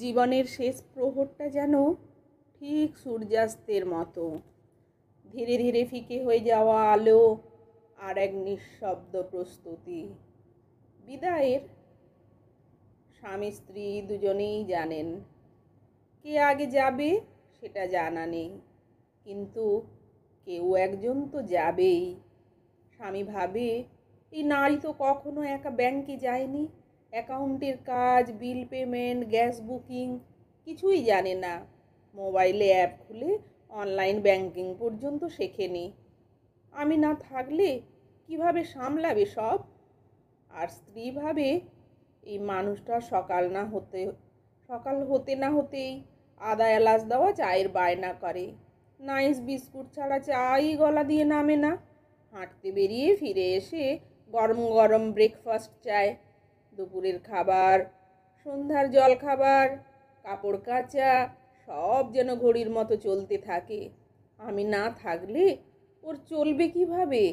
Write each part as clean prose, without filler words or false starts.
জীবনের শেষ প্রহরটা যেন ঠিক সূর্যাস্তের মতো, ধীরে ধীরে ফিকে হয়ে যাওয়া আলো আর এক নিঃশব্দ প্রস্তুতি বিদায়ের। স্বামী স্ত্রী দুজনেই জানেন কে আগে যাবে সেটা জানা নেই, কিন্তু কেউ একজন তো যাবেই। স্বামী ভাবে, এই নারী তো কখনো একা ব্যাংকে যায়নি, অ্যাকাউন্টের কাজ, বিল পেমেন্ট, গ্যাস বুকিং কিছুই জানে না। মোবাইলে অ্যাপ খুলে অনলাইন ব্যাংকিং পর্যন্ত শেখেনি। আমি না থাকলে কিভাবে সামলাবে সব? আর স্ত্রী ভাবে, এই মানুষটা সকাল হতে না হতেই আদা এলাচ দেওয়া চায়ের বায়না করে, নাইস বিস্কুট ছাড়া চাই গলা দিয়ে নামে না। হাঁটতে বেরিয়ে ফিরে এসে গরম গরম ব্রেকফাস্ট চায়, দুপুরের খাবার, সন্ধ্যার জল খাবার, কাপড় কাচা সব যেন ঘড়ির মতো চলতে থাকে। আমি না থাকলে ওর চলবে কিভাবে?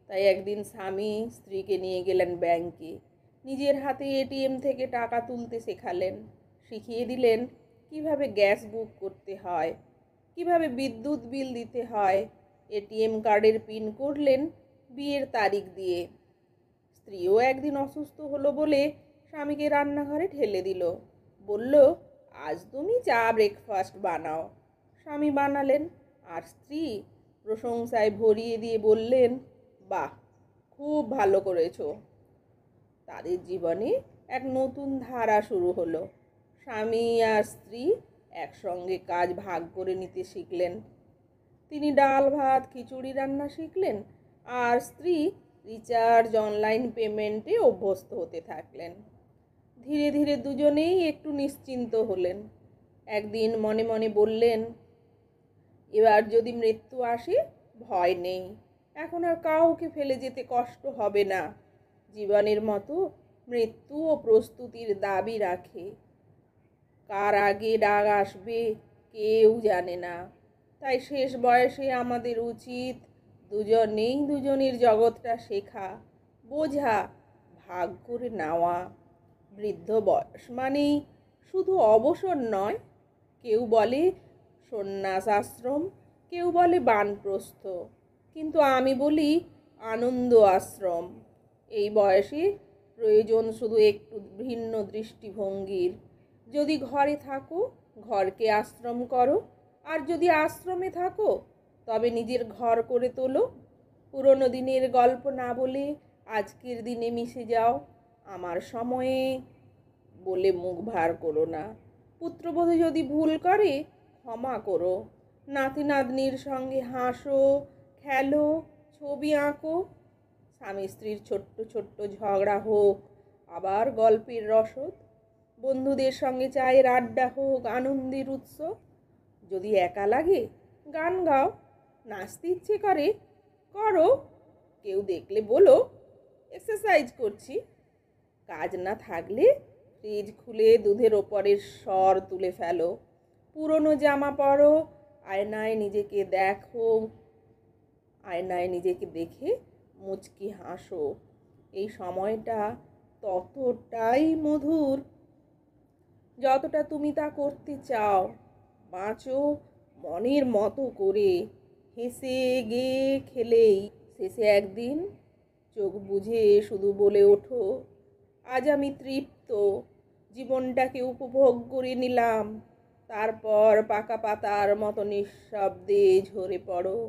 তাই একদিন স্বামী স্ত্রীকে নিয়ে গেলেন ব্যাংকে, নিজের হাতে এটিএম থেকে টাকা তুলতে শেখালেন, শিখিয়ে দিলেন কিভাবে গ্যাস বুক করতে হয়, কিভাবে বিদ্যুৎ বিল দিতে হয়। এটিএম কার্ডের পিন করলেন বিয়ের তারিখ দিয়ে। স্ত্রীও একদিন অসুস্থ হলো বলে স্বামীকে রান্নাঘরে ঠেলে দিল, বলল, আজ তুমি চা ব্রেকফাস্ট বানাও। স্বামী বানালেন, আর স্ত্রী প্রশংসায় ভরিয়ে দিয়ে বললেন, বাহ, খুব ভালো করেছো। তাদের জীবনে এক নতুন ধারা শুরু হলো। স্বামী আর স্ত্রী একসঙ্গে কাজ ভাগ করে নিতে শিখলেন। তিনি ডাল ভাত খিচুড়ি রান্না শিখলেন, আর স্ত্রী রিচার্জ অনলাইন পেমেন্টে অভ্যস্ত হতে থাকলেন। ধীরে ধীরে দুজনেই একটু নিশ্চিন্ত হলেন। একদিন মনে মনে বললেন, এবার যদি মৃত্যু আসে ভয় নেই, এখন আর কাউকে ফেলে যেতে কষ্ট হবে না। জীবনের মতো মৃত্যুও প্রস্তুতির দাবি রাখে। কার আগে ডাক আসবে কেউ জানে না। তাই শেষ বয়সে আমাদের উচিত দুজনেই দুজনের জগৎটা শেখা, বোঝা, ভাগ করে নেওয়া। বৃদ্ধ বয়স মানেই শুধু অবসর নয়। কেউ বলে সন্ন্যাস আশ্রম, কেউ বলে বানপ্রস্থ, কিন্তু আমি বলি আনন্দ আশ্রম। এই বয়সে প্রয়োজন শুধু একটু ভিন্ন দৃষ্টিভঙ্গির। যদি ঘরে থাকো, ঘরকে আশ্রম করো, আর যদি আশ্রমে থাকো তবে নিজের ঘর করে তোলো। পুরনো দিনের গল্প না বলে আজকের দিনে মিশে যাও। আমার সময়ে বলে মুখ ভার করো না। পুত্রবধূ যদি ভুল করে ক্ষমা করো। নাতি নাতনির সঙ্গে হাসো, খেলো, ছবি আঁকো। স্বামী স্ত্রীর ছোট্ট ছোট্ট ঝগড়া হোক আবার গল্পের রসদ, বন্ধুদের সঙ্গে চায়ের আড্ডা হোক আনন্দের উৎস। যদি একা লাগে গান গাও, নাচতে ইচ্ছে করে করো, কেউ দেখলে বলো এক্সারসাইজ করছি। কাজ না থাকলে ফ্রিজ খুলে দুধের ওপরের সর তুলে ফেলো, পুরনো জামা পরো, আয়নায় নিজেকে দেখে মুচকি হাসো। এই সময়টা ততটাই মধুর যতটা তুমি তা করতে চাও। বাঁচো মনের মতো করে, হেসে গেয়ে খেলেই। শেষে একদিন চোখ বুঝে শুধু বলে ওঠো, আজ আমি তৃপ্ত, জীবনটাকে উপভোগ করে নিলাম। তারপর পাকা পাতার মতো নিঃশব্দে ঝরে পড়ো।